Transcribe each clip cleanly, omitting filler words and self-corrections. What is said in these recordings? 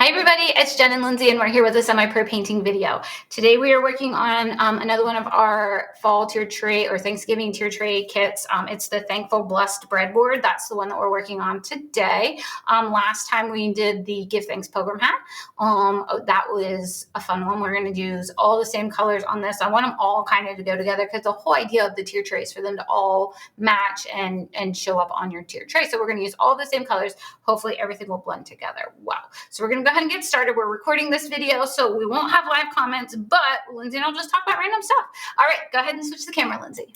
Hi everybody, it's Jen and Lindsey and we're here with a semi-pro painting video. Today we are working on another one of our fall tier tray or Thanksgiving tier tray kits. It's the Thankful Blessed breadboard. That's the one that we're working on today. Last time we did the Give Thanks Pilgrim hat. That was a fun one. We're going to use all the same colors on this. I want them all kind of to go together because the whole idea of the tier tray is for them to all match and show up on your tier tray. So we're going to use all the same colors. Hopefully everything will blend together well. So we're going to go ahead and get started. We're recording this video, so we won't have live comments, but Lindsey and I'll just talk about random stuff. All right, go ahead and switch the camera, Lindsey.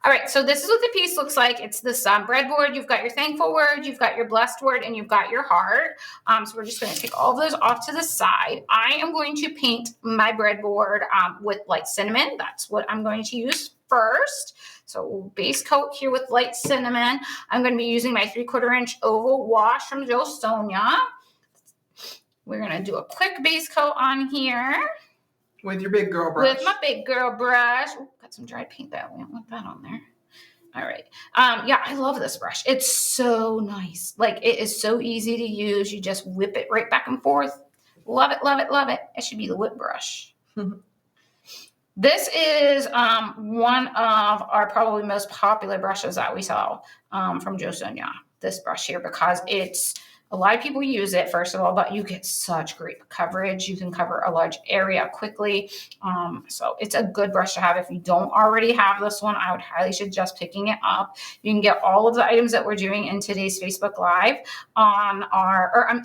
All right, so this is what the piece looks like. It's this breadboard. You've got your thankful word, you've got your blessed word, and you've got your heart. So we're just going to take all of those off to the side. I am going to paint my breadboard with light cinnamon. That's what I'm going to use first. So base coat here with light cinnamon. I'm going to be using my 3/4 inch oval wash from Jo Sonia. We're going to do a quick base coat on here. With your big girl brush. With my big girl brush. Ooh, got some dried paint that. We don't want that on there. All right. Yeah, I love this brush. It's so nice. Like, it is so easy to use. You just whip it right back and forth. Love it, love it, love it. It should be the whip brush. This is one of our probably most popular brushes that we sell from Jo Sonia. This brush here, because it's a lot of people use it, first of all, but you get such great coverage. You can cover a large area quickly. So it's a good brush to have. If you don't already have this one, I would highly suggest picking it up. You can get all of the items that we're doing in today's Facebook Live on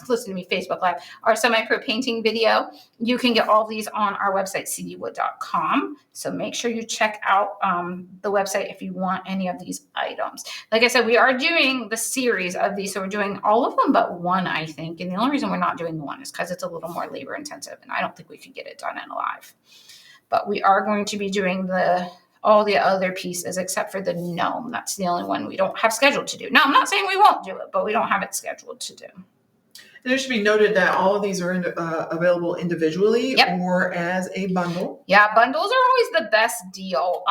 listening to me, Facebook Live, our semi-pro painting video. You can get all these on our website, cdwood.com. So make sure you check out the website if you want any of these items. Like I said, we are doing the series of these. So we're doing all of them but one, I think. And the only reason we're not doing the one is because it's a little more labor intensive. And I don't think we could get it done in live. But we are going to be doing all the other pieces except for the gnome. That's the only one we don't have scheduled to do. No, I'm not saying we won't do it, but we don't have it scheduled to do. And it should be noted that all of these are available individually or as a bundle. Yeah, bundles are always the best deal.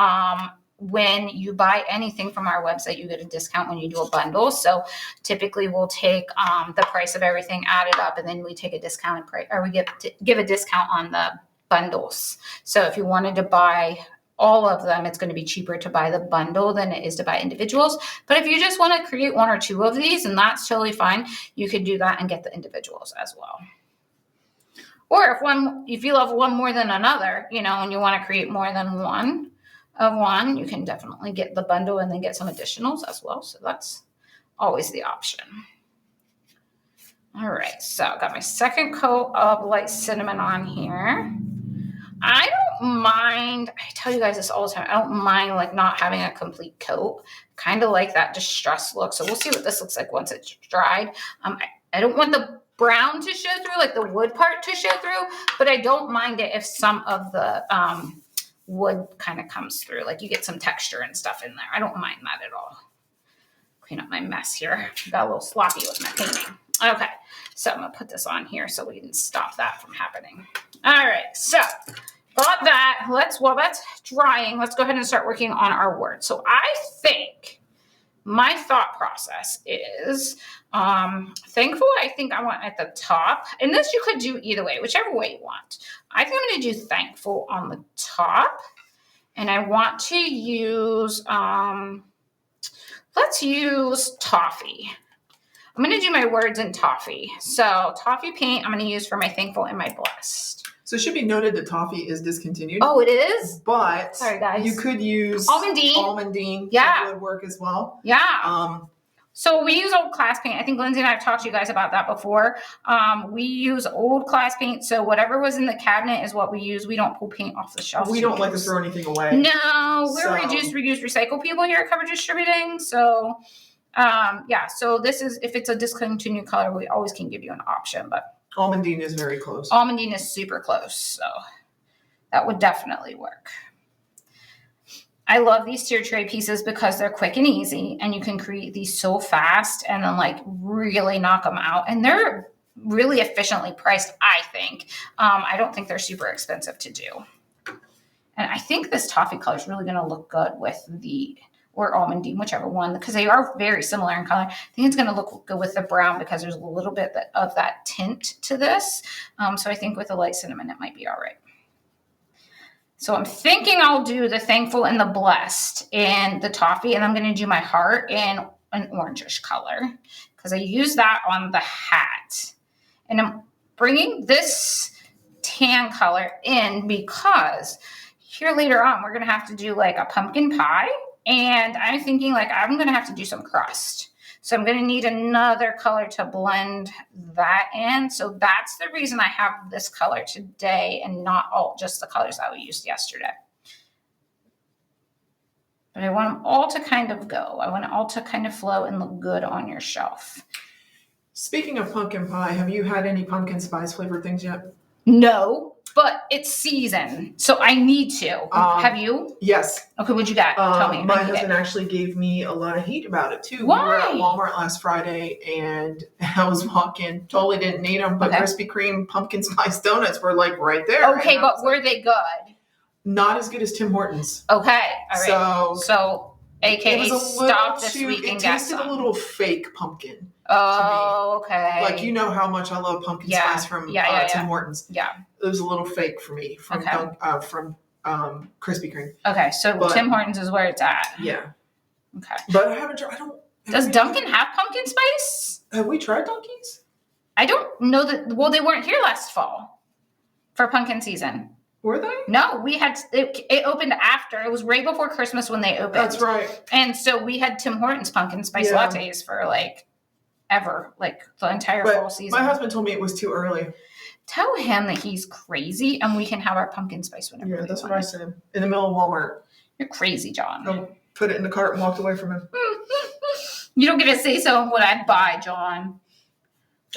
When you buy anything from our website, you get a discount when you do a bundle. So typically we'll take the price of everything added up, and then we take a discounted price, or we give a discount on the bundles. So if you wanted to buy all of them, it's going to be cheaper to buy the bundle than it is to buy individuals. But if you just want to create one or two of these, and that's totally fine, you could do that and get the individuals as well. Or if you love one more than another, and you want to create more than one of one, you can definitely get the bundle and then get some additionals as well. So that's always the option. All right, so I've got my second coat of light cinnamon on here. I don't mind, I tell you guys this all the time, I don't mind like not having a complete coat. Kind of like that distressed look. So we'll see what this looks like once it's dried. I don't want the brown to show through, like the wood part to show through, but I don't mind it if some of the wood kind of comes through, like you get some texture and stuff in there. I don't mind that at all. Clean up my mess here. Got a little sloppy with my painting. Okay, so I'm gonna put this on here so we can stop that from happening. All right, so got that. While that's drying, let's go ahead and start working on our word. So I think my thought process is thankful. I think I want at the top, and this you could do either way, whichever way you want. I think I'm going to do thankful on the top, and I want to use, let's use toffee. I'm going to do my words in toffee. So toffee paint I'm going to use for my thankful and my blessed. So it should be noted that toffee is discontinued. Oh, it is? But sorry, guys. You could use almondine. Yeah. That would work as well. Yeah. So we use old class paint. I think Lindsey and I have talked to you guys about that before. We use old class paint. So whatever was in the cabinet is what we use. We don't pull paint off the shelf. We don't like to throw anything away. No, we're reduce, reuse, recycle people here at Cover Distributing. So so this is, if it's a discontinued color, we always can give you an option, but almondine is very close. Almondine is super close. So that would definitely work. I love these tier tray pieces because they're quick and easy, and you can create these so fast and then like really knock them out. And they're really efficiently priced, I think. I don't think they're super expensive to do. And I think this toffee color is really going to look good with the or almondine, whichever one, because they are very similar in color. I think it's going to look good with the brown because there's a little bit of that tint to this. So I think with the light cinnamon, it might be all right. So I'm thinking I'll do the thankful and the blessed in the toffee, and I'm going to do my heart in an orangish color because I use that on the hat. And I'm bringing this tan color in because here later on, we're going to have to do like a pumpkin pie. And I'm thinking like I'm going to have to do some crust. So I'm going to need another color to blend that in. So that's the reason I have this color today and not all just the colors that we used yesterday. But I want them all to kind of go. I want it all to kind of flow and look good on your shelf. Speaking of pumpkin pie, have you had any pumpkin spice flavored things yet? No, but it's season, so I need to. Have you? Yes. Okay, what'd you got? Tell me. My husband actually gave me a lot of heat about it too. Why? We were at Walmart last Friday, and I was walking, totally didn't need them, but Krispy Kreme pumpkin spice donuts were like right there. Okay, but were they good? Not as good as Tim Hortons. Okay, all right. So AKA stop this week and get some. It tasted a little fake pumpkin. Oh, okay. Like, you know how much I love pumpkin spice from Tim Hortons. Yeah. It was a little fake for me from Krispy Kreme. Okay, so Tim Hortons is where it's at. Yeah. Okay. But I haven't tried. Does Dunkin' have pumpkin spice? Have we tried Dunkin's? I don't know that. Well, they weren't here last fall for pumpkin season. Were they? No, we had it opened after. It was right before Christmas when they opened. That's right. And so we had Tim Hortons pumpkin spice lattes for like ever, like the entire fall season. My husband told me it was too early. Tell him that he's crazy and we can have our pumpkin spice whenever we want. That's what I said. In the middle of Walmart. You're crazy, John. I put it in the cart and walked away from him. You don't get to say so what I buy, John.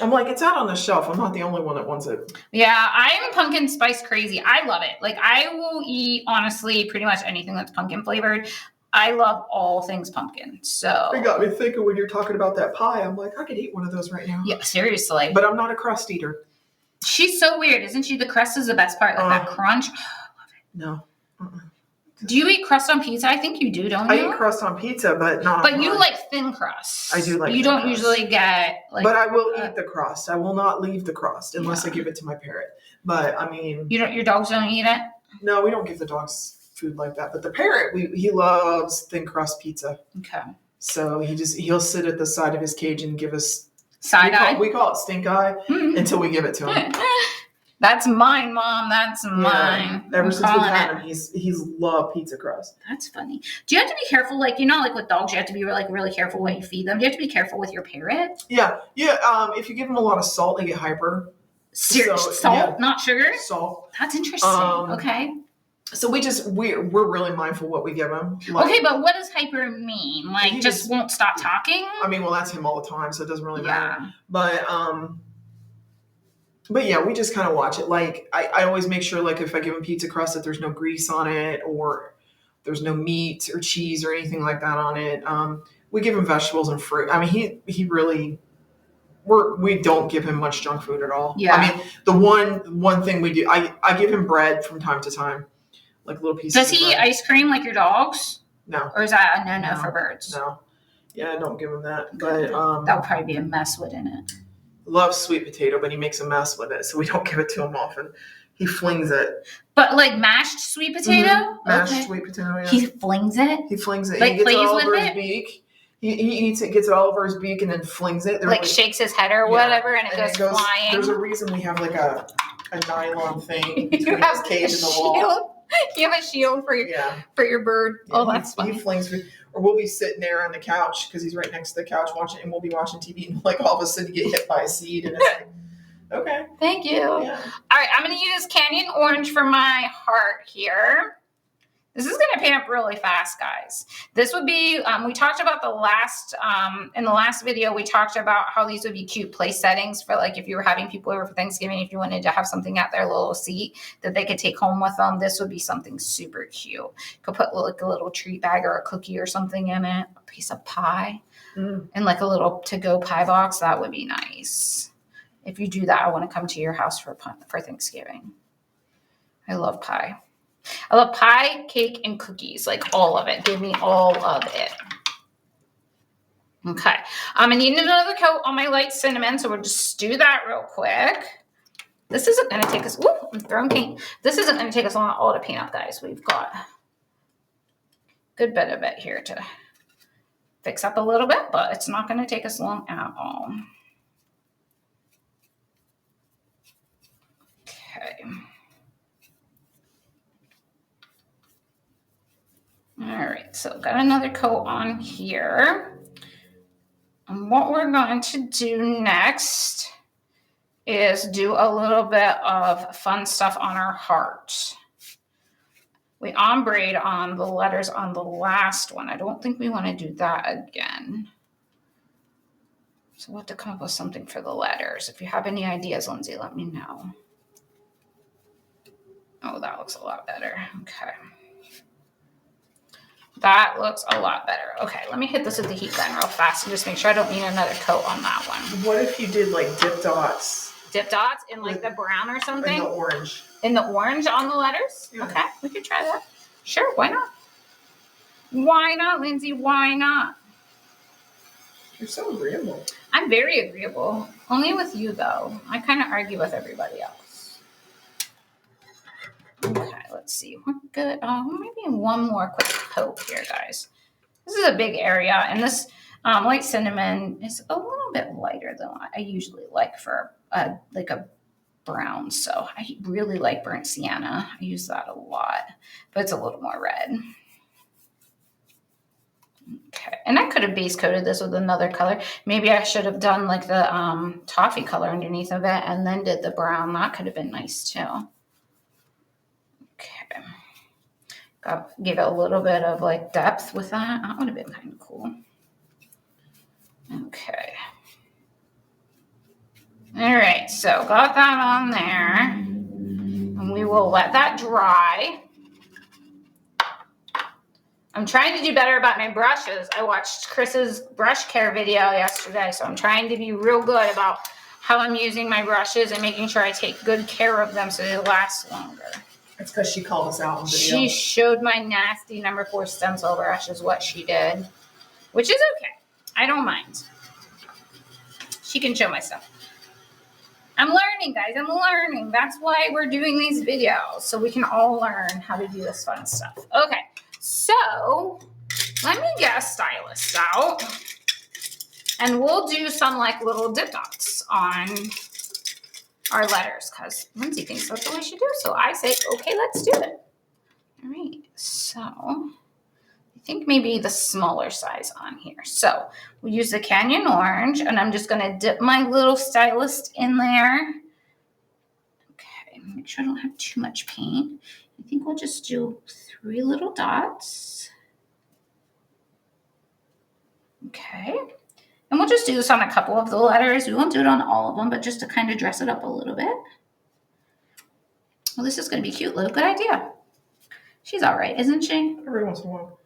I'm like, it's out on the shelf. I'm not the only one that wants it. Yeah, I'm pumpkin spice crazy. I love it. Like, I will eat, honestly, pretty much anything that's pumpkin flavored. I love all things pumpkin. So it got me thinking when you're talking about that pie. I'm like, I could eat one of those right now. Yeah, seriously. But I'm not a crust eater. She's so weird, isn't she? The crust is the best part, like that crunch. Oh, I love it. No. Do you eat crust on pizza? I think you do, don't you? I eat crust on pizza, but not. But you like thin crust. I do like. You don't usually get like. But I will eat the crust. I will not leave the crust unless I give it to my parrot. But I mean, your dogs don't eat it. No, we don't give the dogs food like that. But the parrot, he loves thin crust pizza. Okay. So he'll sit at the side of his cage and give us side eye. We call it stink eye until we give it to him. That's mine, Mom. That's mine. Ever since we've had him, he's loved pizza crust. That's funny. Do you have to be careful? Like, like with dogs, you have to be like really careful what you feed them. Do you have to be careful with your parrot? Yeah. If you give them a lot of salt, they get hyper. Salt, not sugar? Salt. That's interesting. Okay. So we're really mindful what we give them. Okay, but what does hyper mean? Like, he just won't stop talking? I mean, well, that's him all the time, so it doesn't really matter. But yeah, we just kind of watch it. Like, I always make sure, like, if I give him pizza crust, that there's no grease on it or there's no meat or cheese or anything like that on it. We give him vegetables and fruit. I mean, he really, we don't give him much junk food at all. Yeah. I mean, the one thing we do, I give him bread from time to time, like little pieces. Does he eat ice cream like your dogs? No. Or is that a no for birds? No. Yeah, I don't give him that. But that would probably be a mess, wouldn't it? Loves sweet potato, but he makes a mess with it, so we don't give it to him often. He flings it. But like mashed sweet potato? Mm-hmm. Mashed sweet potato, yeah. He flings it? He flings it. Like, he gets plays it all with over it? his beak. He eats it, gets it all over his beak, and then flings it. Like shakes his head or whatever, and it goes flying. There's a reason we have like a nylon thing between his cage and the wall. You have a shield for your bird. Yeah, oh, that's funny. He flings food. Or we'll be sitting there on the couch because he's right next to the couch watching, and we'll be watching TV, and like all of a sudden you get hit by a seed, and it's like, okay. Thank you. Yeah. All right, I'm going to use Canyon Orange for my heart here. This is going to pan up really fast, guys. This would be, we talked about in the last video, we talked about how these would be cute place settings for like if you were having people over for Thanksgiving, if you wanted to have something at their little seat that they could take home with them, this would be something super cute. You could put like a little treat bag or a cookie or something in it, a piece of pie, and like a little to-go pie box. That would be nice. If you do that, I want to come to your house for Thanksgiving. I love pie. I love pie, cake, and cookies, like all of it. Give me all of it. Okay, I need another coat on my light cinnamon, so we'll just do that real quick. This isn't going to take us, ooh, I'm throwing paint. This isn't going to take us long at all to paint up, guys. We've got a good bit of it here to fix up a little bit, but it's not going to take us long at all. Okay. All right, so got another coat on here. And what we're going to do next is do a little bit of fun stuff on our heart. We ombre'd on the letters on the last one. I don't think we want to do that again. So we'll have to come up with something for the letters. If you have any ideas, Lindsay, let me know. Oh, that looks a lot better. Okay. That looks a lot better. Okay, let me hit this with the heat gun real fast and just make sure I don't need another coat on that one. What if you did like dip dots? Dip dots in like the brown or something? In the orange. In the orange on the letters? Yeah. Okay, we could try that. Sure, why not? Why not, Lindsay? Why not? You're so agreeable. I'm very agreeable. Only with you, though. I kind of argue with everybody else. Okay, let's see. We're good. Oh, maybe one more quick coat here, guys. This is a big area, and this white cinnamon is a little bit lighter than what I usually like for like a brown. So I really like burnt sienna. I use that a lot, but it's a little more red. Okay, and I could have base coated this with another color. Maybe I should have done like the toffee color underneath of it and then did the brown. That could have been nice too. Okay, give it a little bit of like depth with that. That would have been kind of cool. Okay. All right, so got that on there, and we will let that dry. I'm trying to do better about my brushes. I watched Chris's brush care video yesterday, so I'm trying to be real good about how I'm using my brushes and making sure I take good care of them so they last longer. It's because she called us out on video. She showed my nasty number 4 stencil brush is what she did, which is okay. I don't mind. She can show my stuff. I'm learning, guys. I'm learning. That's why we're doing these videos, so we can all learn how to do this fun stuff. Okay, so let me get a stylus out, and we'll do some like little dip dots on our letters because Lindsay thinks that's what we should do. So I say, okay, let's do it. All right, so I think maybe the smaller size on here. So we'll use the Canyon Orange, and I'm just going to dip my little stylus in there. Okay, make sure I don't have too much paint. I think we'll just do 3 little dots. Okay, and we'll just do this on a couple of the letters. We won't do it on all of them, but just to kind of dress it up a little bit. Well, this is going to be cute. Little good idea. She's all right, isn't she? Every once in a while.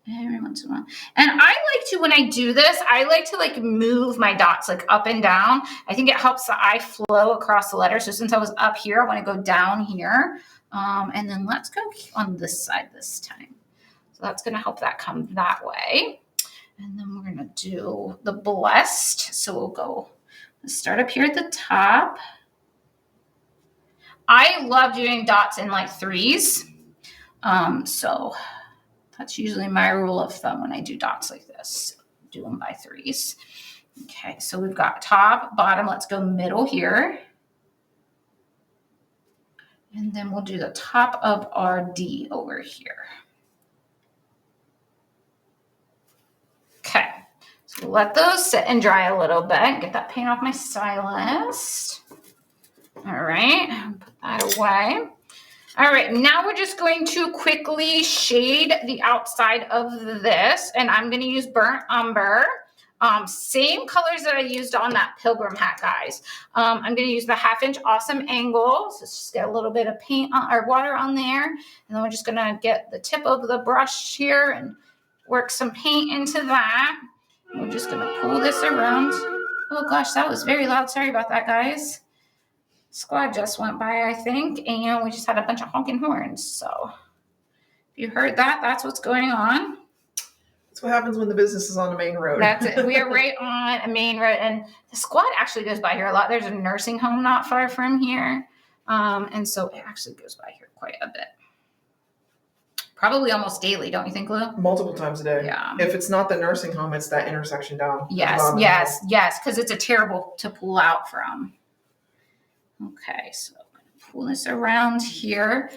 Every once in a while. And I like to, when I do this, I like to like move my dots like up and down. I think it helps the eye flow across the letter. So since I was up here, I want to go down here. And then let's go on this side this time. So that's going to help that come that way. And then we're going to do the blessed. So let's start up here at the top. I love doing dots in like 3s. So that's usually my rule of thumb when I do dots like this. Do them by 3s. Okay, so we've got top, bottom. Let's go middle here. And then we'll do the top of our D over here. Okay, so we'll let those sit and dry a little bit. Get that paint off my stylus. All right, put that away. All right, now we're just going to quickly shade the outside of this, and I'm going to use burnt umber. Same colors that I used on that pilgrim hat, guys. I'm going to use the 1/2 inch awesome angle. So just get a little bit of paint or water on there, and then we're just going to get the tip of the brush here and work some paint into that. We're just going to pull this around. Oh gosh, that was very loud. Sorry about that, guys. Squad just went by, I think, and we just had a bunch of honking horns. So You heard that? That's what's going on. That's what happens when the business is on the main road. That's it. We are right on a main road, and the squad actually goes by here a lot. There's a nursing home not far from here, and so it actually goes by here quite a bit. Probably almost daily, don't you think, Lou? Multiple times a day. Yeah. If it's not the nursing home, it's that intersection down. Yes, because it's a terrible to pull out from. Okay, so I'm going to pull this around here.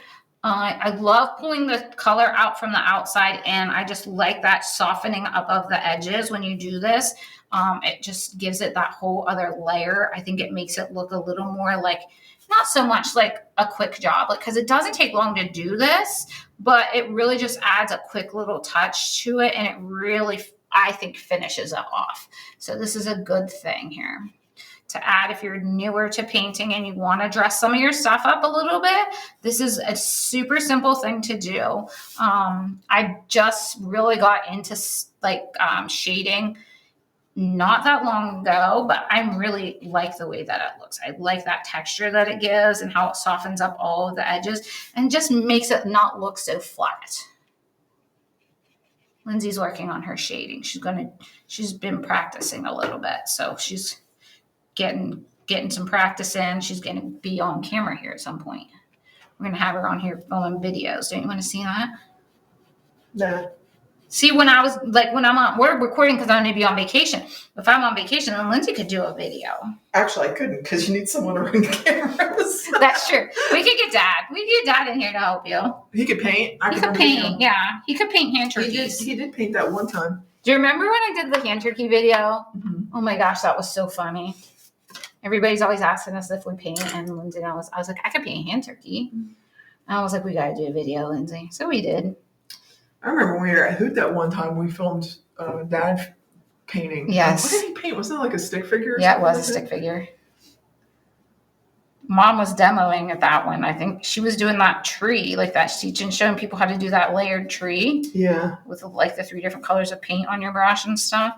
I love pulling the color out from the outside, and I just like that softening up of the edges when you do this. It just gives it that whole other layer. I think it makes it look a little more like, not so much like a quick job, because it doesn't take long to do this, but it really just adds a quick little touch to it, and it really, I think, finishes it off. So this is a good thing here to add if you're newer to painting and you want to dress some of your stuff up a little bit. This is a super simple thing to do. I just really got into shading not that long ago, but I really like the way that it looks. I like that texture that it gives and how it softens up all of the edges and just makes it not look so flat. Lindsay's working on her shading. She's been practicing a little bit, so she's getting some practice in. She's going to be on camera here at some point. We're going to have her on here filming videos. Don't you want to see that? Nah. See, we're recording because I'm going to be on vacation. If I'm on vacation, then Lindsay could do a video. Actually, I couldn't because you need someone to run the cameras. That's true. We could get Dad. We could get Dad in here to help you. He could paint. He could paint, yeah. He could paint hand turkeys. He did paint that one time. Do you remember when I did the hand turkey video? Mm-hmm. Oh my gosh, that was so funny. Everybody's always asking us if we paint, and Lindsay and I was like, I could paint a hand turkey. And I was like, we got to do a video, Lindsay. So we did. I remember when we were at Hoot that one time, we filmed Dad painting. Yes. What did he paint? Was that like a stick figure? Yeah, it was a stick figure. Mom was demoing at that one. I think she was doing that tree, like that, teaching, showing people how to do that layered tree. Yeah. With like the 3 different colors of paint on your brush and stuff.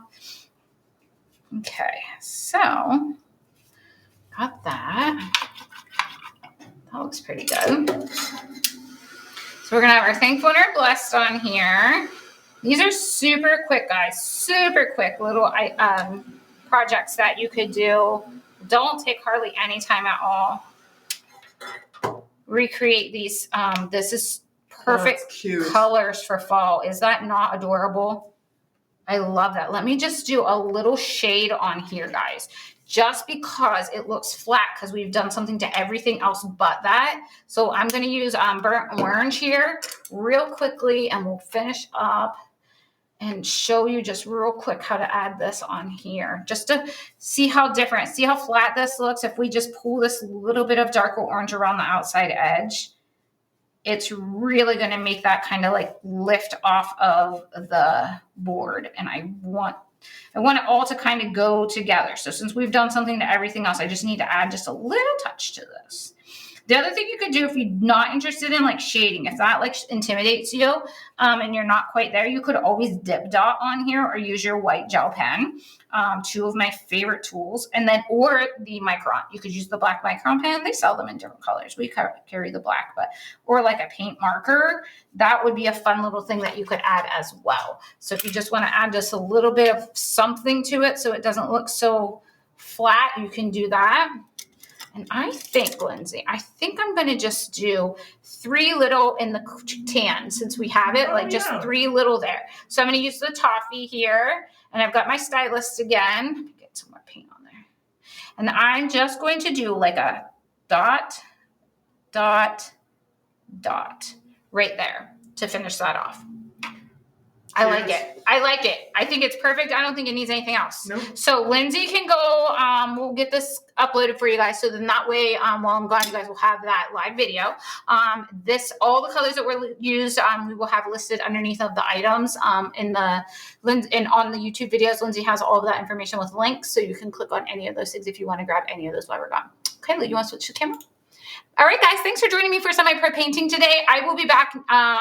Okay, so got that. That looks pretty good. So we're going to have our thankful and our blessed on here. These are super quick, guys. Super quick little projects that you could do. Don't take hardly any time at all. Recreate these. This is perfect colors for fall. Is that not adorable? I love that. Let me just do a little shade on here, guys. Just because it looks flat because we've done something to everything else but that. So I'm going to use burnt orange here real quickly, and we'll finish up and show you just real quick how to add this on here. Just to see how different, see how flat this looks. If we just pull this little bit of darker orange around the outside edge, it's really going to make that kind of like lift off of the board. And I want it all to kind of go together. So since we've done something to everything else, I just need to add just a little touch to this. The other thing you could do if you're not interested in like shading, if that like intimidates you and you're not quite there, you could always dip dot on here or use your white gel pen. 2 of my favorite tools. And then, or the Micron. You could use the black Micron pen. They sell them in different colors. We carry the black, or like a paint marker. That would be a fun little thing that you could add as well. So if you just want to add just a little bit of something to it so it doesn't look so flat, you can do that. And I think, Lindsay, I'm going to just do 3 little in the tan since we have it, just 3 little there. So I'm going to use the toffee here, and I've got my stylus again. Let me get some more paint on there. And I'm just going to do like a dot, dot, dot right there to finish that off. I like it. I think it's perfect. I don't think it needs anything else. Nope. So Lindsay can go, we'll get this uploaded for you guys. So then that way, I'm glad you guys will have that live video. All the colors that were used, we will have listed underneath of the items, and on the YouTube videos. Lindsay has all of that information with links. So you can click on any of those things if you want to grab any of those while we're gone. Okay, Lou, you want to switch the camera? All right, guys, thanks for joining me for semi-pro painting today. I will be back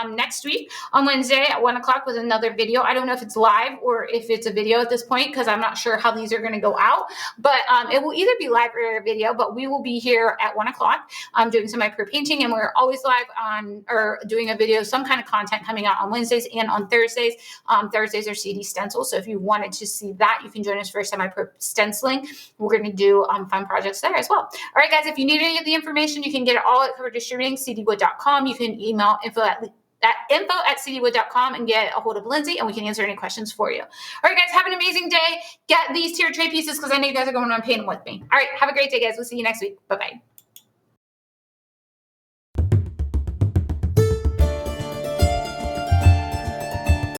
next week on Wednesday at 1 o'clock with another video. I don't know if it's live or if it's a video at this point because I'm not sure how these are going to go out, but it will either be live or a video, but we will be here at 1 o'clock doing semi-pro painting, and we're always live on or doing a video, some kind of content coming out on Wednesdays and on Thursdays. Thursdays are CD stencils, so if you wanted to see that, you can join us for semi-pro stenciling. We're going to do fun projects there as well. All right, guys, if you need any of the information, you can get it all at Cover Distributing, cdwood.com. You can email info@cdwood.com and get a hold of Lindsay, and we can answer any questions for you. All right, guys, have an amazing day. Get these tier tray pieces because I know you guys are going on painting with me. All right, have a great day, guys. We'll see you next week. Bye-bye.